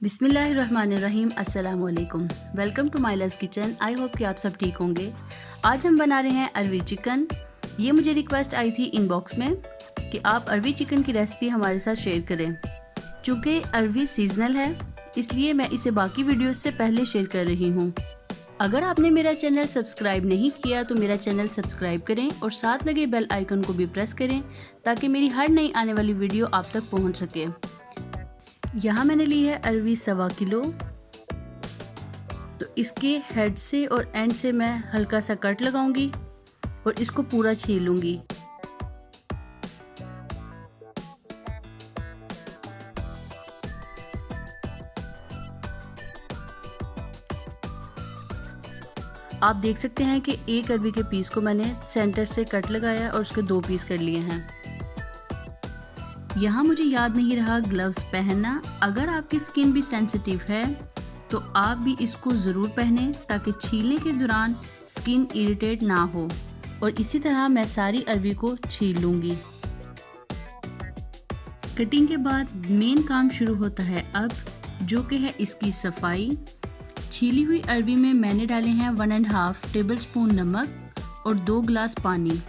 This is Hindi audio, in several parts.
बिस्मिल्लाहिर्रहमानिर्रहीम। अस्सलाम वालेकुम। वेलकम टू माइलास किचन। आई होप कि आप सब ठीक होंगे। आज हम बना रहे हैं अरवी चिकन। ये मुझे रिक्वेस्ट आई थी इनबॉक्स में कि आप अरवी चिकन की रेसिपी हमारे साथ शेयर करें। चूँकि अरवी सीजनल है इसलिए मैं इसे बाकी वीडियोस से पहले शेयर कर रही हूँ। अगर आपने मेरा चैनल सब्सक्राइब नहीं किया तो मेरा चैनल सब्सक्राइब करें और साथ लगे बेल आइकन को भी प्रेस करें ताकि मेरी हर नई आने वाली वीडियो आप तक पहुँच सके। यहाँ मैंने ली है अरवी 1.25 किलो। तो इसके हेड से और एंड से मैं हल्का सा कट लगाऊंगी और इसको पूरा छील लूंगी। आप देख सकते हैं कि एक अरवी के पीस को मैंने सेंटर से कट लगाया और उसके 2 पीस कर लिए हैं। यहाँ मुझे याद नहीं रहा ग्लव्स पहनना। अगर आपकी स्किन भी सेंसिटिव है तो आप भी इसको ज़रूर पहनें ताकि छीलने के दौरान स्किन इरिटेट ना हो। और इसी तरह मैं सारी अरवी को छील लूँगी। कटिंग के बाद मेन काम शुरू होता है अब, जो कि है इसकी सफाई। छीली हुई अरवी में मैंने डाले हैं 1.5 टेबलस्पून नमक और 2 गिलास पानी।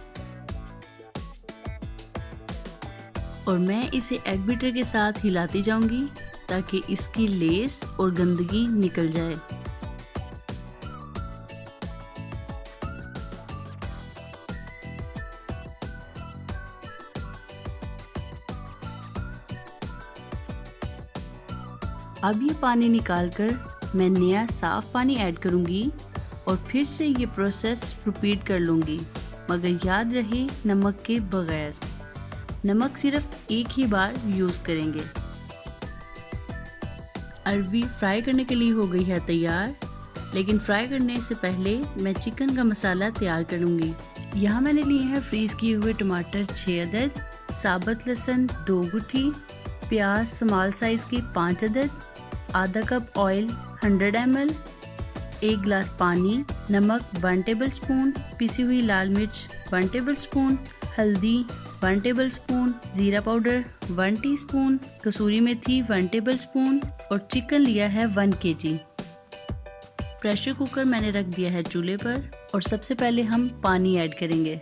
और मैं इसे एग बीटर के साथ हिलाती जाऊंगी ताकि इसकी लेस और गंदगी निकल जाए। अब ये पानी निकालकर मैं नया साफ पानी ऐड करूंगी और फिर से ये प्रोसेस रिपीट कर लूंगी, मगर याद रहे नमक के बगैर। नमक सिर्फ एक ही बार यूज़ करेंगे। अरवी फ्राई करने के लिए हो गई है तैयार, लेकिन फ्राई करने से पहले मैं चिकन का मसाला तैयार करूँगी। यहाँ मैंने लिए हैं फ्रीज़ किए हुए टमाटर 6 अदद, साबुत लहसुन 2 गुठी, प्याज स्मॉल साइज़ की 5 अदद, आधा कप ऑयल 100 ml, 1 गिलास पानी, नमक 1 टेबलस्पून, पिसी हुई लाल मिर्च 1 टेबलस्पून, हल्दी 1 टेबलस्पून, जीरा पाउडर 1 टीस्पून, कसूरी मेथी 1 टेबलस्पून और चिकन लिया है 1 kg। प्रेशर कुकर मैंने रख दिया है चूल्हे पर और सबसे पहले हम पानी ऐड करेंगे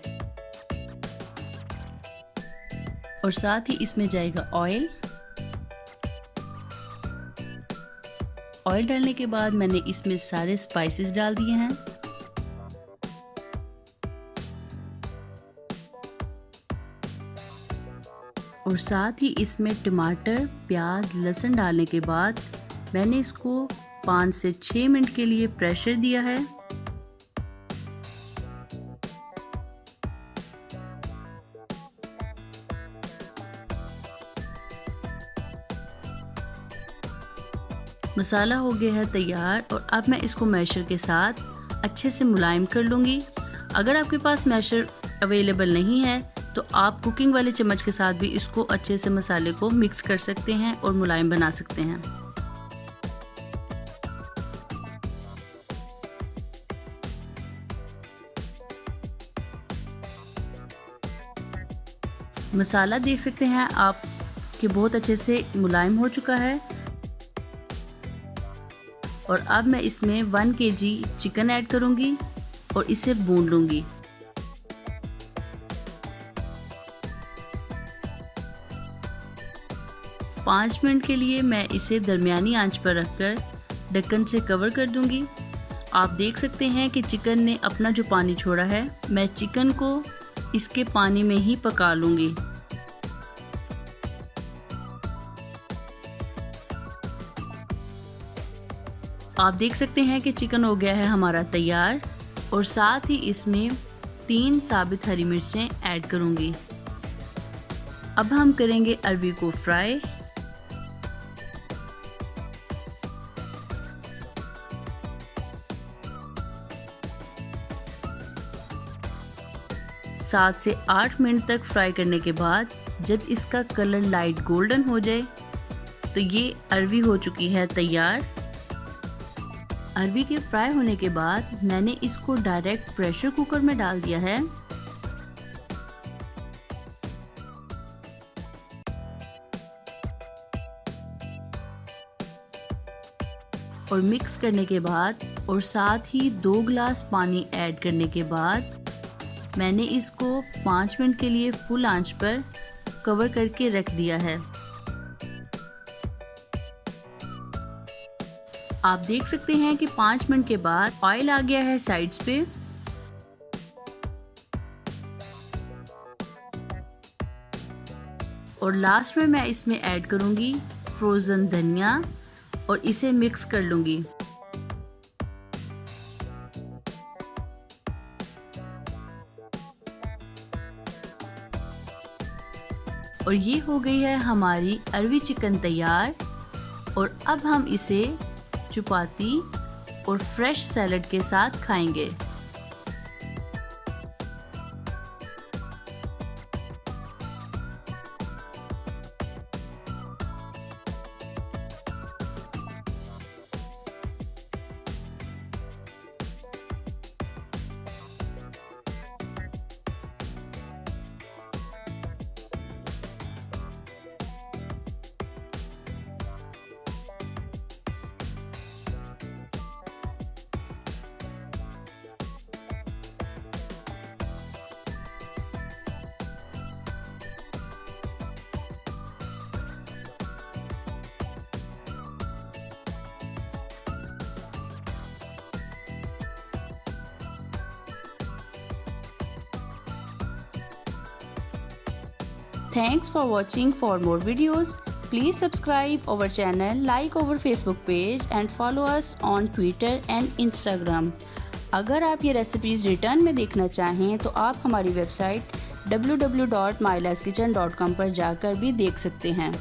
और साथ ही इसमें जाएगा ऑयल। ऑयल डालने के बाद मैंने इसमें सारे स्पाइसेस डाल दिए हैं। और साथ ही इसमें टमाटर, प्याज, लहसुन डालने के बाद मैंने इसको 5 से 6 मिनट के लिए प्रेशर दिया है। मसाला हो गया है तैयार और अब मैं इसको मैशर के साथ अच्छे से मुलायम कर लूँगी। अगर आपके पास मैशर अवेलेबल नहीं है तो आप कुकिंग वाले चम्मच के साथ भी इसको अच्छे से मसाले को मिक्स कर सकते हैं और मुलायम बना सकते हैं। मसाला देख सकते हैं आप कि बहुत अच्छे से मुलायम हो चुका है। और अब मैं इसमें 1 kg चिकन ऐड करूंगी और इसे भून लूंगी। पाँच मिनट के लिए मैं इसे दरमियानी आंच पर रखकर ढक्कन से कवर कर दूंगी। आप देख सकते हैं कि चिकन ने अपना जो पानी छोड़ा है, मैं चिकन को इसके पानी में ही पका लूंगी। आप देख सकते हैं कि चिकन हो गया है हमारा तैयार और साथ ही इसमें 3 साबित हरी मिर्चें ऐड करूंगी। अब हम करेंगे अरवी को फ्राई। सात से 8 मिनट तक फ्राई करने के बाद जब इसका कलर लाइट गोल्डन हो जाए तो ये अरवी हो चुकी है तैयार। अरवी के फ्राई होने के बाद मैंने इसको डायरेक्ट प्रेशर कुकर में डाल दिया है। और मिक्स करने के बाद और साथ ही 2 गिलास पानी ऐड करने के बाद मैंने इसको 5 मिनट के लिए फुल आंच पर कवर करके रख दिया है। आप देख सकते हैं कि 5 मिनट के बाद ऑयल आ गया है साइड्स पे। और लास्ट में मैं इसमें ऐड करूंगी फ्रोज़न धनिया और इसे मिक्स कर लूंगी। और ये हो गई है हमारी अरवी चिकन तैयार। और अब हम इसे चपाती और फ्रेश सैलड के साथ खाएंगे। Thanks for watching. For more videos, please subscribe our channel, like our Facebook page and follow us on Twitter and Instagram. अगर आप ये रेसिपीज़ रिटर्न में देखना चाहें तो आप हमारी वेबसाइट www.mylaskitchen.com पर जाकर भी देख सकते हैं।